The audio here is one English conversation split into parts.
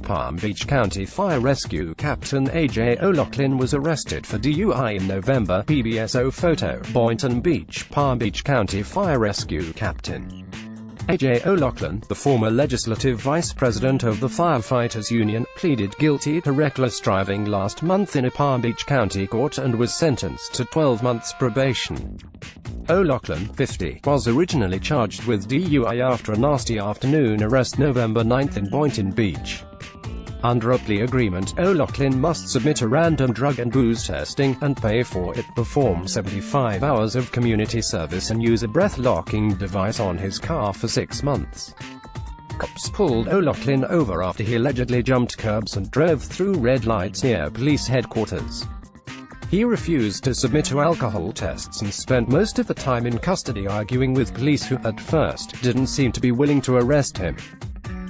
Palm Beach County Fire Rescue Captain A.J. O'Loughlin was arrested for DUI in November. PBSO photo. Boynton Beach, Palm Beach County Fire Rescue Captain A.J. O'Loughlin, the former legislative vice president of the Firefighters Union, pleaded guilty to reckless driving last month in a Palm Beach County court and was sentenced to 12 months probation. O'Loughlin, 50, was originally charged with DUI after a nasty afternoon arrest November 9 in Boynton Beach. Under a plea agreement, O'Loughlin must submit a random drug and booze testing, and pay for it, perform 75 hours of community service and use a breath-locking device on his car for 6 months. Cops pulled O'Loughlin over after he allegedly jumped curbs and drove through red lights near police headquarters. He refused to submit to alcohol tests and spent most of the time in custody arguing with police who, at first, didn't seem to be willing to arrest him.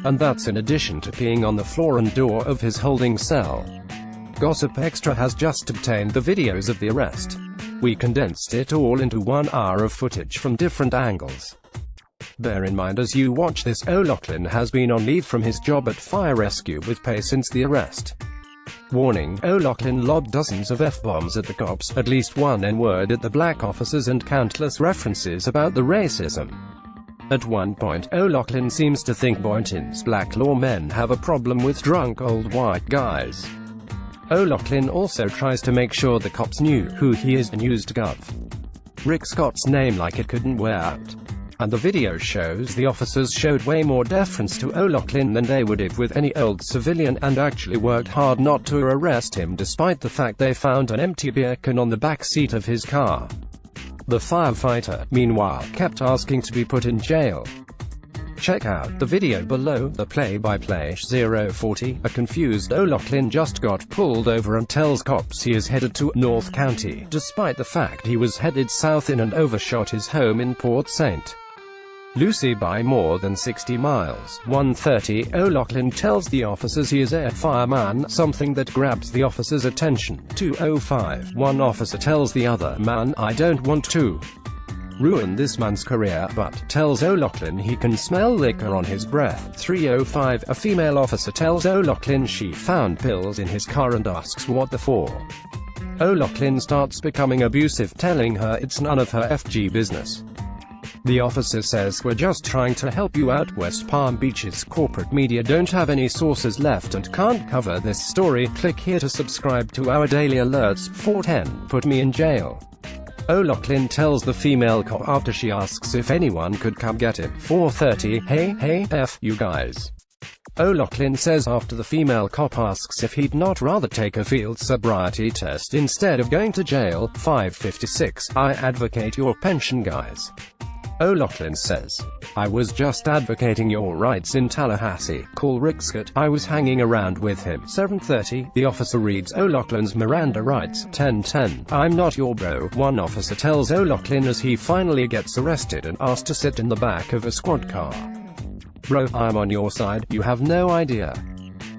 And that's in addition to peeing on the floor and door of his holding cell. Gossip Extra has just obtained the videos of the arrest. We condensed it all into 1 hour of footage from different angles. Bear in mind as you watch this, O'Loughlin has been on leave from his job at Fire Rescue with pay since the arrest. Warning: O'Loughlin lobbed dozens of F-bombs at the cops, at least one N-word at the black officers, and countless references about the racism. At one point, O'Loughlin seems to think Boynton's black lawmen have a problem with drunk old white guys. O'Loughlin also tries to make sure the cops knew who he is and used Gov. Rick Scott's name like it couldn't wear out. And the video shows the officers showed way more deference to O'Loughlin than they would have with any old civilian, and actually worked hard not to arrest him despite the fact they found an empty beer can on the back seat of his car. The firefighter, meanwhile, kept asking to be put in jail. Check out the video below. The play-by-play 040, a confused O'Loughlin just got pulled over and tells cops he is headed to North County, despite the fact he was headed south in and overshot his home in Port St. Lucie by more than 60 miles. 1:30, O'Loughlin tells the officers he is a fireman, something that grabs the officer's attention. 2:05, one officer tells the other man, "I don't want to ruin this man's career," but tells O'Loughlin he can smell liquor on his breath. 3:05, a female officer tells O'Loughlin she found pills in his car and asks what they're for. O'Loughlin starts becoming abusive, telling her it's none of her FG business. The officer says, "We're just trying to help you out." West Palm Beach's corporate media don't have any sources left and can't cover this story. Click here to subscribe to our daily alerts. 4:10, put me in jail. O'Loughlin tells the female cop after she asks if anyone could come get him. 4:30, hey, F you guys. O'Loughlin says after the female cop asks if he'd not rather take a field sobriety test instead of going to jail. 5:56, I advocate your pension guys. O'Loughlin says, "I was just advocating your rights in Tallahassee. Call Rick Scott. I was hanging around with him." 7:30, the officer reads O'Loughlin's Miranda rights. 10:10, "I'm not your bro," one officer tells O'Loughlin as he finally gets arrested and asked to sit in the back of a squad car. "Bro, I'm on your side, you have no idea,"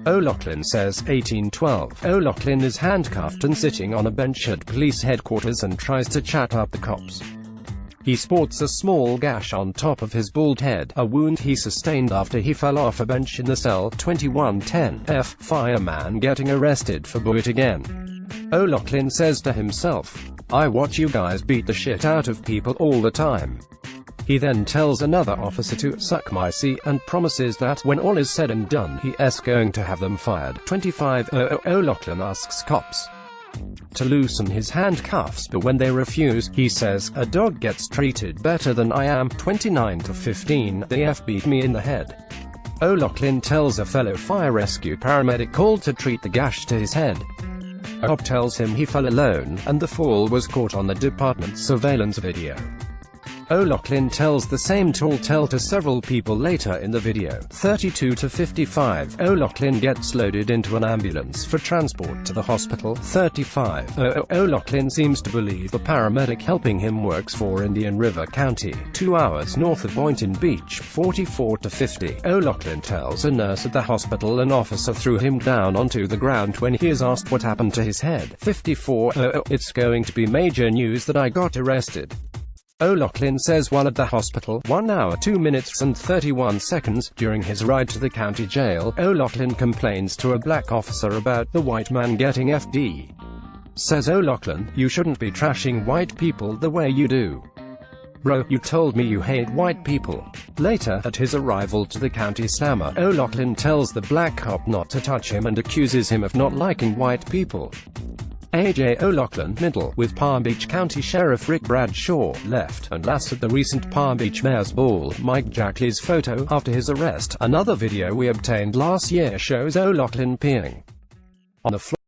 O'Loughlin says. 18:12, O'Loughlin is handcuffed and sitting on a bench at police headquarters and tries to chat up the cops. He sports a small gash on top of his bald head, a wound he sustained after he fell off a bench in the cell. 21:10, F fireman getting arrested for butt again. O'Loughlin says to himself, "I watch you guys beat the shit out of people all the time." He then tells another officer to suck my C and promises that, when all is said and done, he is going to have them fired. 25, O'Loughlin asks cops to loosen his handcuffs, but when they refuse, he says, "A dog gets treated better than I am." 29-15, the F beat me in the head. O'Loughlin tells a fellow fire rescue paramedic called to treat the gash to his head. A cop tells him he fell alone, and the fall was caught on the department's surveillance video. O'Loughlin tells the same tall tale to several people later in the video. 32-55, O'Loughlin gets loaded into an ambulance for transport to the hospital. 35, O'Loughlin seems to believe the paramedic helping him works for Indian River County, 2 hours north of Boynton Beach. 44-50, O'Loughlin tells a nurse at the hospital an officer threw him down onto the ground when he is asked what happened to his head. 54, it's going to be major news that I got arrested. O'Loughlin says while at the hospital, 1 hour 2 minutes and 31 seconds, during his ride to the county jail, O'Loughlin complains to a black officer about the white man getting FD. Says O'Loughlin, "You shouldn't be trashing white people the way you do. Bro, you told me you hate white people." Later, at his arrival to the county slammer, O'Loughlin tells the black cop not to touch him and accuses him of not liking white people. A.J. O'Loughlin, middle, with Palm Beach County Sheriff Rick Bradshaw, left, and last at the recent Palm Beach Mayor's Ball. Mike Jackley's photo after his arrest. Another video we obtained last year shows O'Loughlin peeing on the floor.